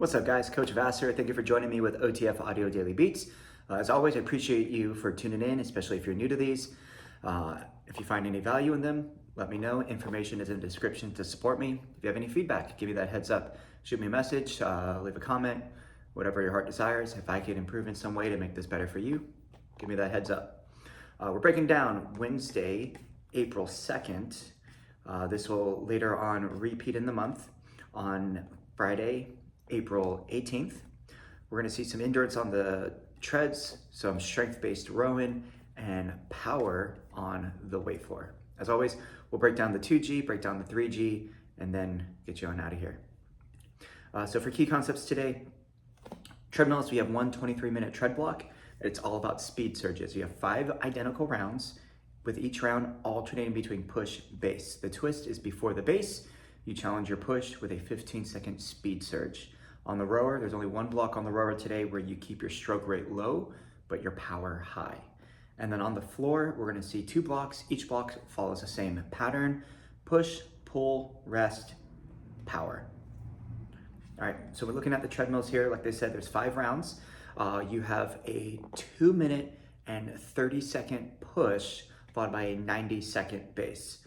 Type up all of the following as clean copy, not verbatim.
What's up, guys? Coach Vassar. Thank you for joining me with OTF Audio Daily Beats. As always, I appreciate you for tuning in, especially if you're new to these. If you find any value in them, let me know. Information is in the description to support me. If you have any feedback, give me that heads up. Shoot me a message, leave a comment, whatever your heart desires. If I can improve in some way to make this better for you, give me that heads up. We're breaking down Wednesday, April 2nd. This will later on repeat in the month on Friday, April 18th. We're gonna see some endurance on the treads, some strength-based rowing, and power on the weight floor. As always, we'll break down the 2G, break down the 3G, and then get you on out of here. So for key concepts today, treadmills, we have one 23-minute tread block. It's all about speed surges. You have 5 identical rounds, with each round alternating between push, base. The twist is before the base, you challenge your push with a 15-second speed surge. On the rower, there's only one block on the rower today where you keep your stroke rate low, but your power high. And then on the floor, we're gonna see 2 blocks. Each block follows the same pattern: push, pull, rest, power. All right, so we're looking at the treadmills here. Like they said, there's 5 rounds. You have a 2-minute and 30-second push followed by a 90-second base.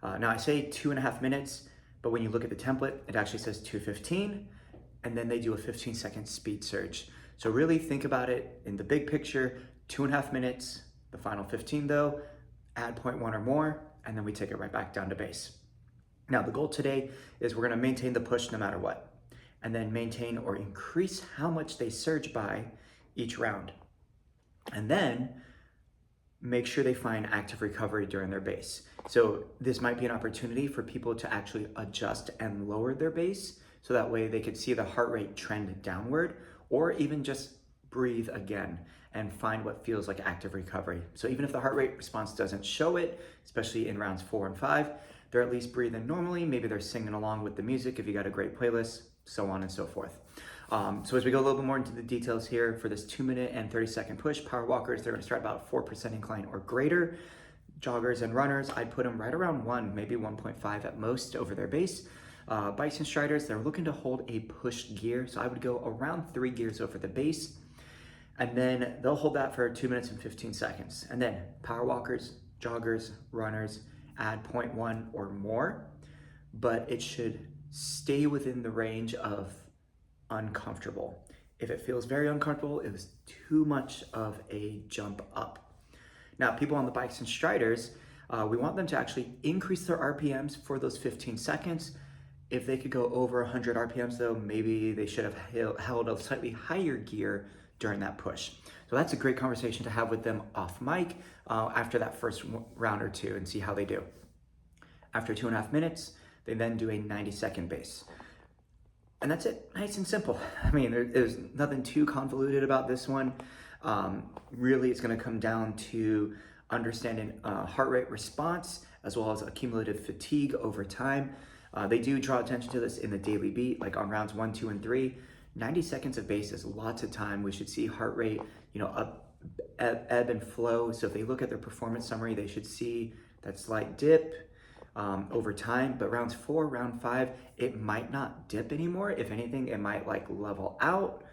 Now I say 2.5 minutes, but when you look at the template, it actually says 2:15. And then they do a 15-second speed surge. So really think about it in the big picture: 2.5 minutes, the final 15 though, add 0.1 or more, and then we take it right back down to base. Now the goal today is we're gonna maintain the push no matter what, and then maintain or increase how much they surge by each round. And then make sure they find active recovery during their base. So this might be an opportunity for people to actually adjust and lower their base, so that way they could see the heart rate trend downward, or even just breathe again and find what feels like active recovery. So even if the heart rate response doesn't show it, especially in rounds 4 and 5, they're at least breathing normally. Maybe they're singing along with the music if you got a great playlist, so on and so forth. So as we go a little bit more into the details here, for this 2-minute and 30-second push, power walkers, they're gonna start about 4% incline or greater. Joggers and runners, I'd put them right around 1, maybe 1.5 at most over their base. Bikes and striders, they're looking to hold a push gear, so I would go around 3 gears over the base, and then they'll hold that for 2 minutes and 15 seconds. And then power walkers, joggers, runners, add 0.1 or more, but it should stay within the range of uncomfortable. If it feels very uncomfortable, it was too much of a jump up. Now, people on the bikes and striders, we want them to actually increase their RPMs for those 15 seconds. If they could go over 100 RPMs though, maybe they should have held a slightly higher gear during that push. So that's a great conversation to have with them off mic after that first round or two and see how they do. After 2.5 minutes, they then do a 90-second base. And that's it, nice and simple. I mean, there's nothing too convoluted about this one. Really, it's gonna come down to understanding heart rate response as well as accumulative fatigue over time. They do draw attention to this in the daily beat, like on rounds 1, 2, and 3. 90 seconds of base is lots of time. We should see heart rate, up, ebb and flow. So if they look at their performance summary, they should see that slight dip over time. But rounds 4, round 5, it might not dip anymore. If anything, it might like level out,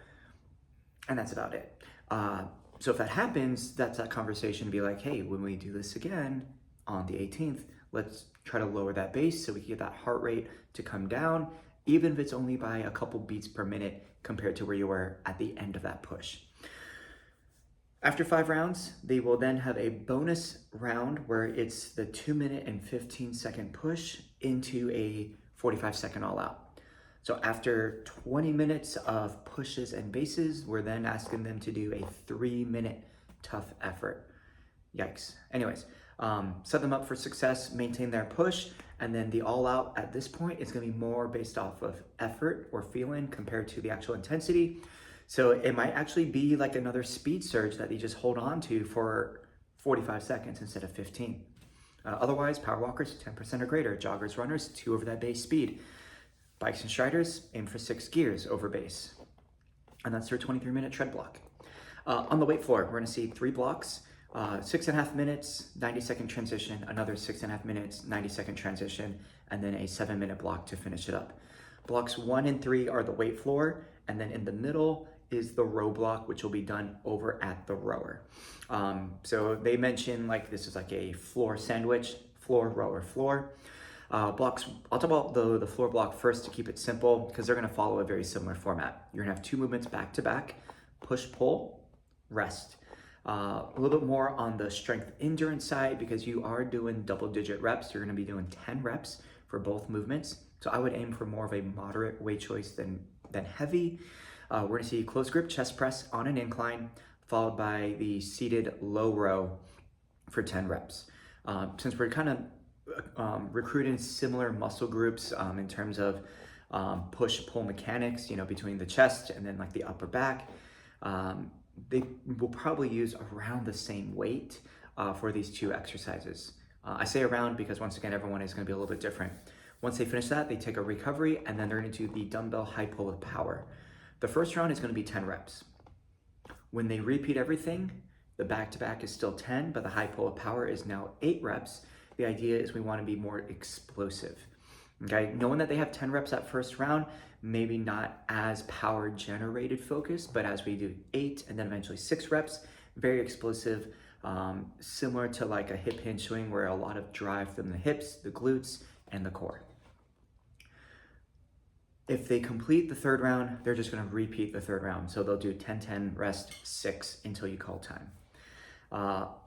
and that's about it. So if that happens, that's that conversation to be like, hey, when we do this again on the 18th, let's try to lower that base so we can get that heart rate to come down, even if it's only by a couple beats per minute compared to where you were at the end of that push. After 5 rounds, they will then have a bonus round where it's the 2-minute and 15-second push into a 45-second all out. So after 20 minutes of pushes and bases, we're then asking them to do a 3-minute tough effort. Yikes. Anyways, set them up for success, maintain their push, and then the all out at this point is gonna be more based off of effort or feeling compared to the actual intensity. So it might actually be like another speed surge that they just hold on to for 45 seconds instead of 15. Otherwise, power walkers, 10% or greater. Joggers, runners, 2 over that base speed. Bikes and striders, aim for 6 gears over base. And that's their 23-minute tread block. On the weight floor, we're gonna see 3 blocks. 6.5 minutes, 90-second transition, another 6.5 minutes, 90-second transition, and then a 7-minute block to finish it up. Blocks 1 and 3 are the weight floor, and then in the middle is the row block, which will be done over at the rower. So they mentioned like this is like a floor sandwich, floor, rower, floor. Blocks, I'll talk about the floor block first to keep it simple because they're gonna follow a very similar format. You're gonna have 2 movements back to back, push, pull, rest. A little bit more on the strength endurance side because you are doing double-digit reps. You're gonna be doing 10 reps for both movements. So I would aim for more of a moderate weight choice than heavy. We're gonna see close grip chest press on an incline, followed by the seated low row for 10 reps. Since we're kind of recruiting similar muscle groups in terms of push-pull mechanics, between the chest and then like the upper back, they will probably use around the same weight for these 2 exercises. I say around because once again, everyone is gonna be a little bit different. Once they finish that, they take a recovery and then they're gonna do the dumbbell high pull with power. The first round is gonna be 10 reps. When they repeat everything, the back-to-back is still 10, but the high pull with power is now 8 reps. The idea is we wanna be more explosive. Okay, knowing that they have 10 reps that first round, maybe not as power generated focused, but as we do 8 and then eventually 6 reps, very explosive, similar to like a hip hinge swing where a lot of drive from the hips, the glutes, and the core. If they complete the 3rd round, they're just gonna repeat the 3rd round. So they'll do 10, 10, rest 6 until you call time.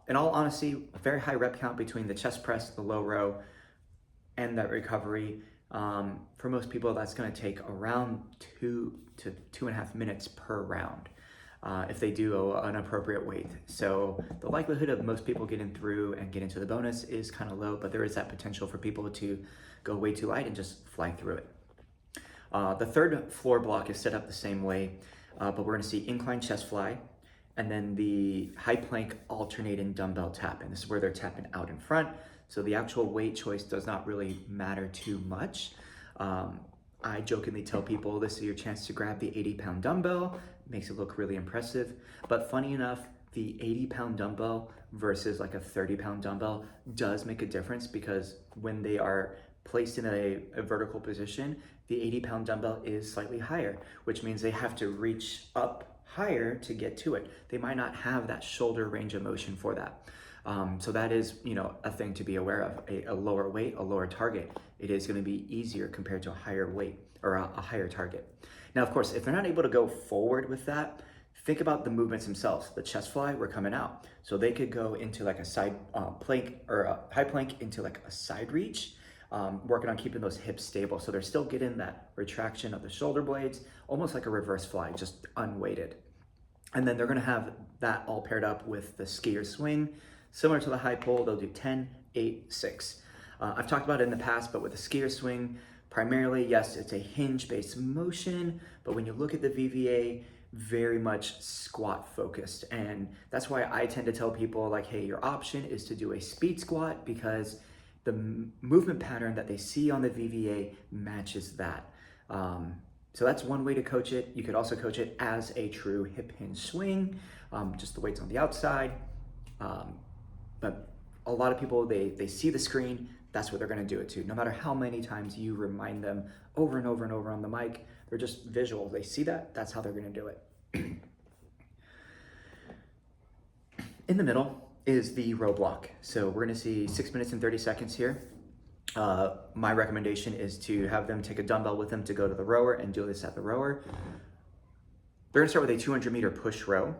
In all honesty, a very high rep count between the chest press, the low row, and that recovery. For most people, that's gonna take around 2 to 2.5 minutes per round if they do an appropriate weight. So the likelihood of most people getting through and get into the bonus is kind of low, but there is that potential for people to go way too light and just fly through it. The 3rd floor block is set up the same way, but we're gonna see incline chest fly, and then the high plank alternating dumbbell tap. And this is where they're tapping out in front. So the actual weight choice does not really matter too much. I jokingly tell people this is your chance to grab the 80-pound dumbbell, makes it look really impressive. But funny enough, the 80-pound dumbbell versus like a 30-pound dumbbell does make a difference because when they are placed in a vertical position, the 80-pound dumbbell is slightly higher, which means they have to reach up higher to get to it. They might not have that shoulder range of motion for that. So that is, a thing to be aware of. A lower weight, a lower target, it is going to be easier compared to a higher weight or a higher target. Now, of course, if they're not able to go forward with that, think about the movements themselves. The chest fly, we're coming out. So they could go into like a side plank or a high plank into like a side reach, working on keeping those hips stable. So they're still getting that retraction of the shoulder blades, almost like a reverse fly, just unweighted. And then they're gonna have that all paired up with the skier swing. Similar to the high pull, they'll do 10, 8, 6. I've talked about it in the past, but with the skier swing, primarily, yes, it's a hinge-based motion, but when you look at the VVA, very much squat focused. And that's why I tend to tell people like, hey, your option is to do a speed squat because the movement pattern that they see on the VVA matches that. So that's one way to coach it. You could also coach it as a true hip hinge swing, just the weights on the outside. But a lot of people, they see the screen, that's what they're gonna do it to. No matter how many times you remind them over and over and over on the mic, they're just visual. They see that, that's how they're gonna do it. In the middle is the row block. So we're gonna see 6 minutes and 30 seconds here. My recommendation is to have them take a dumbbell with them to go to the rower and do this at the rower. They're gonna start with a 200-meter push row,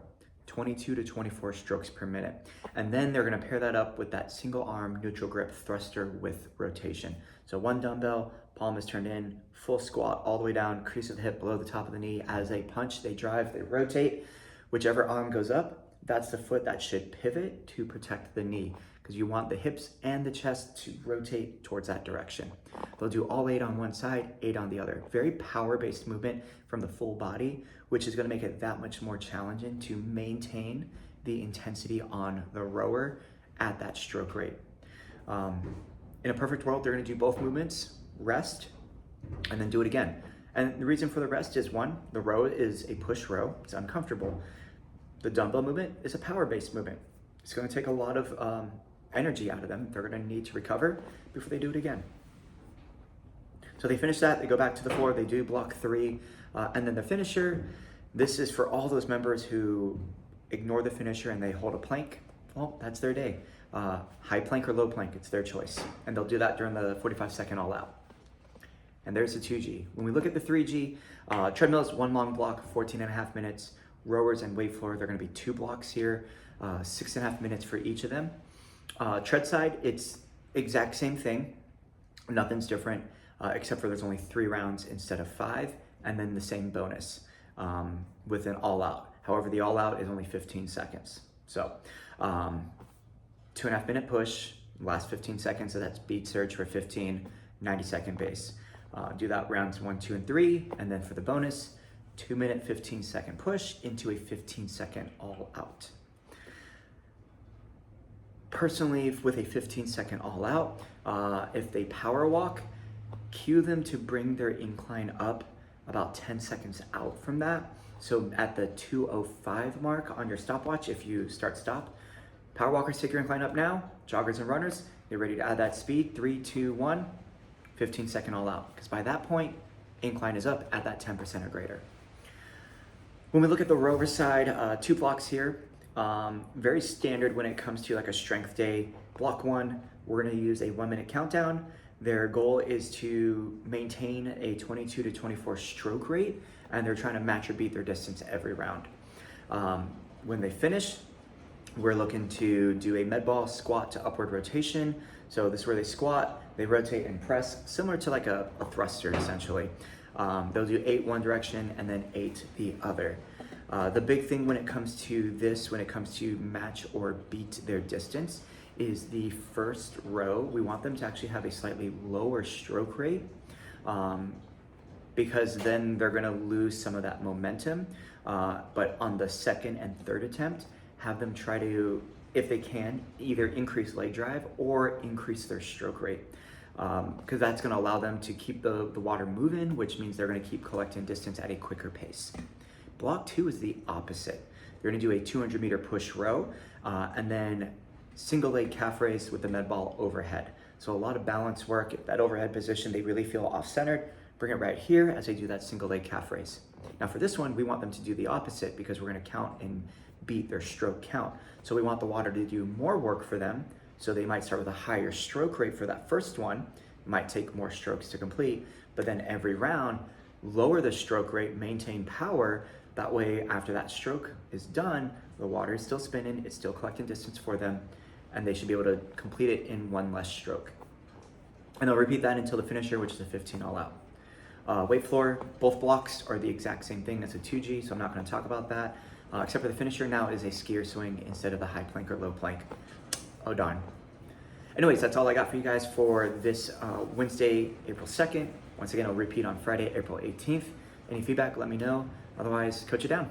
22 to 24 strokes per minute. And then they're gonna pair that up with that single arm neutral grip thruster with rotation. So one dumbbell, palm is turned in, full squat all the way down, crease of the hip below the top of the knee. As they punch, they drive, they rotate. Whichever arm goes up, that's the foot that should pivot to protect the knee because you want the hips and the chest to rotate towards that direction. They'll do all 8 on one side, 8 on the other. Very power-based movement from the full body, which is gonna make it that much more challenging to maintain the intensity on the rower at that stroke rate. In a perfect world, they're gonna do both movements, rest, and then do it again. And the reason for the rest is one, the row is a push row, it's uncomfortable. The dumbbell movement is a power-based movement. It's gonna take a lot of energy out of them. They're gonna need to recover before they do it again. So they finish that, they go back to the floor, they do block 3, and then the finisher, this is for all those members who ignore the finisher and they hold a plank. Well, that's their day. High plank or low plank, it's their choice. And they'll do that during the 45-second all out. And there's the 2G. When we look at the 3G, treadmill is 1 long block, 14.5 minutes. Rowers and weight floor, they're gonna be 2 blocks here, 6.5 minutes for each of them. Tread side, it's exact same thing. Nothing's different, except for there's only 3 rounds instead of 5, and then the same bonus with an all out. However, the all out is only 15 seconds. So 2.5 minute push, last 15 seconds, so that's beat surge for 15, 90-second base. Do that rounds 1, 2, and 3, and then for the bonus, 2 minute, 15-second push into a 15-second all out. Personally, with a 15-second all out, if they power walk, cue them to bring their incline up about 10 seconds out from that. So at the 2:05 mark on your stopwatch, if you stop, power walkers, take your incline up now. Joggers and runners, get ready to add that speed. 3, 2, 1, 15-second all out. Because by that point, incline is up at that 10% or greater. When we look at the rower side, 2 blocks here. Very standard when it comes to like a strength day. Block 1, we're gonna use a 1-minute countdown. Their goal is to maintain a 22 to 24 stroke rate, and they're trying to match or beat their distance every round. When they finish, we're looking to do a med ball squat to upward rotation. So this is where they squat, they rotate and press, similar to like a thruster essentially. They'll do 8 one direction and then 8 the other. The big thing when it comes to this, when it comes to match or beat their distance, is the first row. We want them to actually have a slightly lower stroke rate because then they're gonna lose some of that momentum. But on the second and third attempt, have them try to, if they can, either increase leg drive or increase their stroke rate. Because that's gonna allow them to keep the water moving, which means they're gonna keep collecting distance at a quicker pace. Block 2 is the opposite. You're gonna do a 200-meter push row, and then single leg calf raise with the med ball overhead. So a lot of balance work. That overhead position, they really feel off-centered. Bring it right here as they do that single leg calf raise. Now for this one, we want them to do the opposite because we're gonna count and beat their stroke count. So we want the water to do more work for them. So they might start with a higher stroke rate for that first one. It might take more strokes to complete, but then every round, lower the stroke rate, maintain power. That way, after that stroke is done, the water is still spinning, it's still collecting distance for them, and they should be able to complete it in 1 less stroke. And they'll repeat that until the finisher, which is a 15 all out. Weight floor, both blocks are the exact same thing as a 2G, so I'm not gonna talk about that. Except for the finisher now is a skier swing instead of the high plank or low plank. Oh darn. Anyways, that's all I got for you guys for this Wednesday, April 2nd. Once again, I'll repeat on Friday, April 18th. Any feedback, let me know. Otherwise, coach it down.